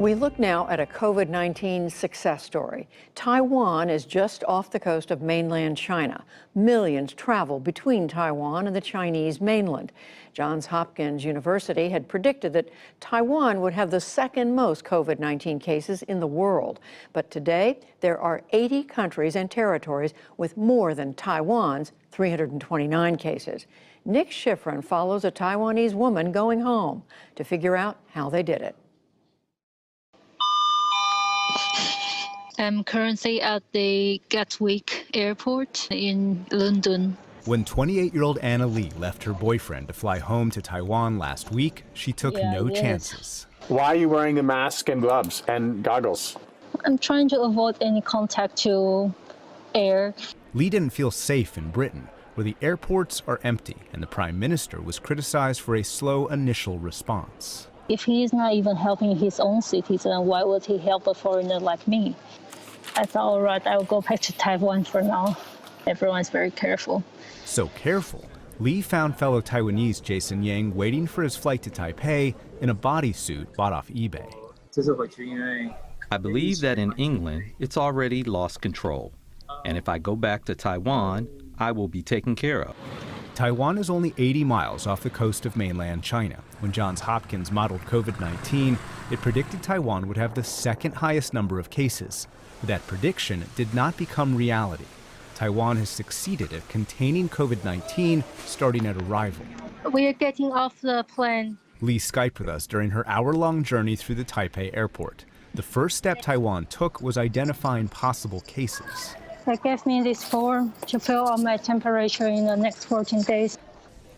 We look now at a COVID-19 success story. Taiwan is just off the coast of mainland China. Millions travel between Taiwan and the Chinese mainland. Johns Hopkins University had predicted that Taiwan would have the second most COVID-19 cases in the world. But today, there are 80 countries and territories with more than Taiwan's 329 cases. Nick Schifrin follows a Taiwanese woman going home to figure out how they did it. I'm currently at the Gatwick Airport in London. When 28-year-old Anna Lee left her boyfriend to fly home to Taiwan last week, she took no chances. Why are you wearing a mask and gloves and goggles? I'm trying to avoid any contact to air. Lee didn't feel safe in Britain, where the airports are empty and the Prime Minister was criticized for a slow initial response. If he is not even helping his own citizen, why would he help a foreigner like me? I thought, all right, I'll go back to Taiwan for now. Everyone's very careful. So careful, Lee found fellow Taiwanese Jason Yang waiting for his flight to Taipei in a bodysuit bought off eBay. I believe that in England, it's already lost control. And if I go back to Taiwan, I will be taken care of. Taiwan is only 80 miles off the coast of mainland China. When Johns Hopkins modeled COVID-19, it predicted Taiwan would have the second highest number of cases. But that prediction did not become reality. Taiwan has succeeded at containing COVID-19 starting at arrival. We are getting off the plane. Lee Skyped with us during her hour-long journey through the Taipei airport. The first step Taiwan took was identifying possible cases. They gave me this form to fill out my temperature in the next 14 days.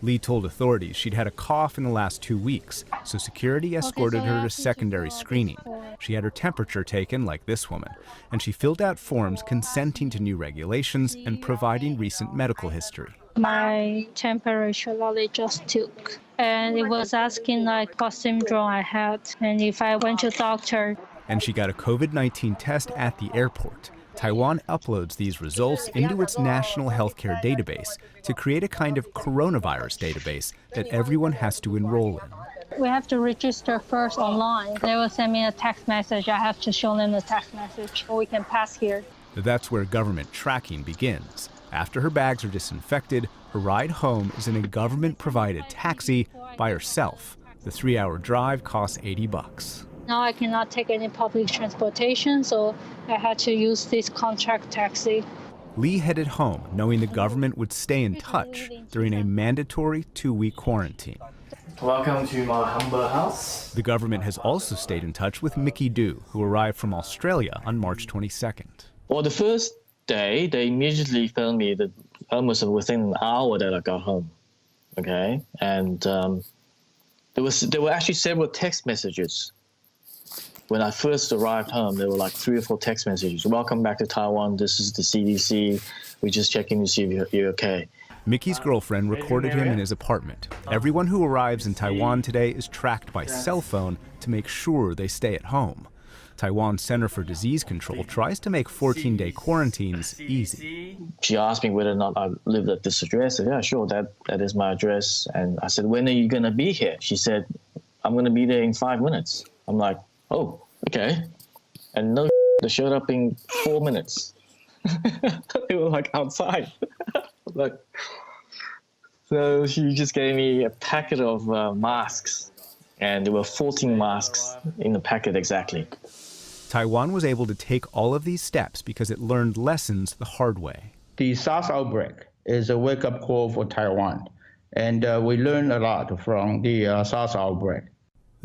Lee told authorities she'd had a cough in the last 2 weeks, so security escorted her to secondary screening. She had her temperature taken, like this woman, and she filled out forms consenting to new regulations and providing recent medical history. My temperature they just took, and it was asking like what syndrome I had, and if I went to doctor. And she got a COVID-19 test at the airport. Taiwan uploads these results into its national healthcare database to create a kind of coronavirus database that everyone has to enroll in. We have to register first online. They will send me a text message. I have to show them the text message. We can pass here. That's where government tracking begins. After her bags are disinfected, her ride home is in a government-provided taxi by herself. The 3-hour drive costs $80. Now I cannot take any public transportation, so I had to use this contract taxi. Lee headed home, knowing the government would stay in touch during a mandatory 2-week quarantine. Welcome to my humble house. The government has also stayed in touch with Mickey Du, who arrived from Australia on March 22nd. Well, the first day, they immediately phoned me that almost within an hour that I got home. Okay, and there were actually several text messages. When I first arrived home, there were like 3 or 4 text messages. Welcome back to Taiwan. This is the CDC. We're just checking to see if you're okay. Mickey's girlfriend recorded him in his apartment. Everyone who arrives in Taiwan today is tracked by cell phone to make sure they stay at home. Taiwan's Center for Disease Control tries to make 14-day quarantines easy. She asked me whether or not I lived at this address. I said, yeah, sure, that is my address. And I said, when are you going to be here? She said, I'm going to be there in 5 minutes. I'm like, oh, okay. And no, they showed up in 4 minutes. They were like outside. Like, so she just gave me a packet of masks, and there were 14 masks in the packet exactly. Taiwan was able to take all of these steps because it learned lessons the hard way. The SARS outbreak is a wake-up call for Taiwan, and we learned a lot from the SARS outbreak.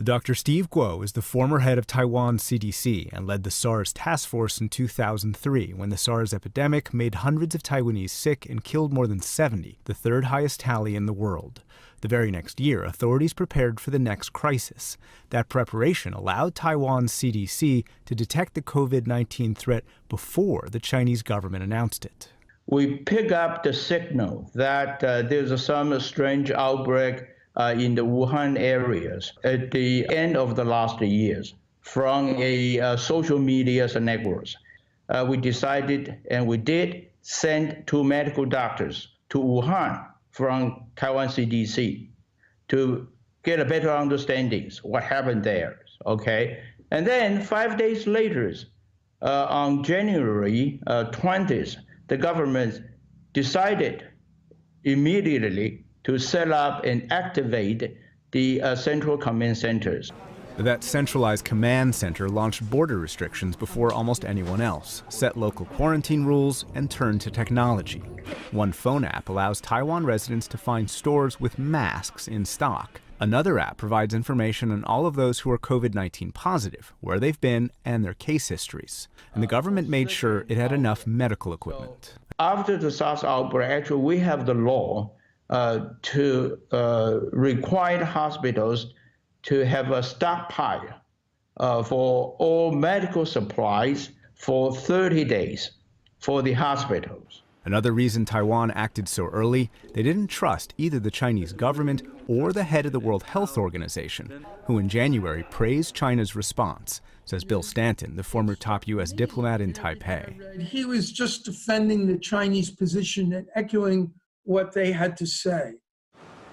Dr. Steve Guo is the former head of Taiwan's CDC and led the SARS task force in 2003 when the SARS epidemic made hundreds of Taiwanese sick and killed more than 70, the third highest tally in the world. The very next year, authorities prepared for the next crisis. That preparation allowed Taiwan's CDC to detect the COVID-19 threat before the Chinese government announced it. We pick up the signal that there's some strange outbreak in the Wuhan areas at the end of the last years from a social media networks. We decided, and we did, send 2 medical doctors to Wuhan from Taiwan CDC to get a better understanding what happened there, okay? And then 5 days later, on January 20th, the government decided immediately to set up and activate the central command centers. That centralized command center launched border restrictions before almost anyone else, set local quarantine rules, and turned to technology. One phone app allows Taiwan residents to find stores with masks in stock. Another app provides information on all of those who are COVID-19 positive, where they've been, and their case histories. And the government made sure it had enough medical equipment. After the SARS outbreak, actually, we have the law to require hospitals to have a stockpile for all medical supplies for 30 days for the hospitals. Another reason Taiwan acted so early, they didn't trust either the Chinese government or the head of the World Health Organization, who in January praised China's response, says Bill Stanton, the former top U.S. diplomat in Taipei. He was just defending the Chinese position and echoing what they had to say.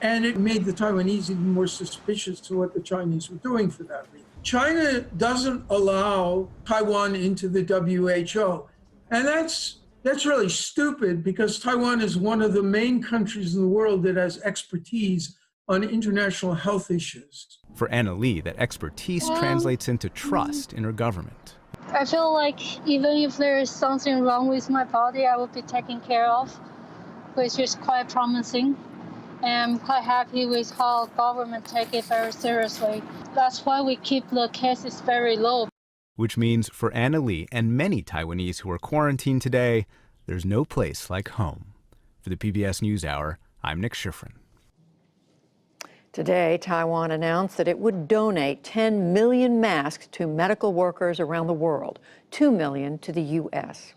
And it made the Taiwanese even more suspicious to what the Chinese were doing for that reason. China doesn't allow Taiwan into the WHO. And that's really stupid, because Taiwan is one of the main countries in the world that has expertise on international health issues. For Anna Lee, that expertise translates into trust in her government. I feel like even if there is something wrong with my body, I will be taken care of, which is quite promising. And I'm quite happy with how government take it very seriously. That's why we keep the cases very low. Which means for Anna Lee and many Taiwanese who are quarantined today, there's no place like home. For the PBS NewsHour, I'm Nick Schifrin. Today, Taiwan announced that it would donate 10 million masks to medical workers around the world, 2 million to the U.S.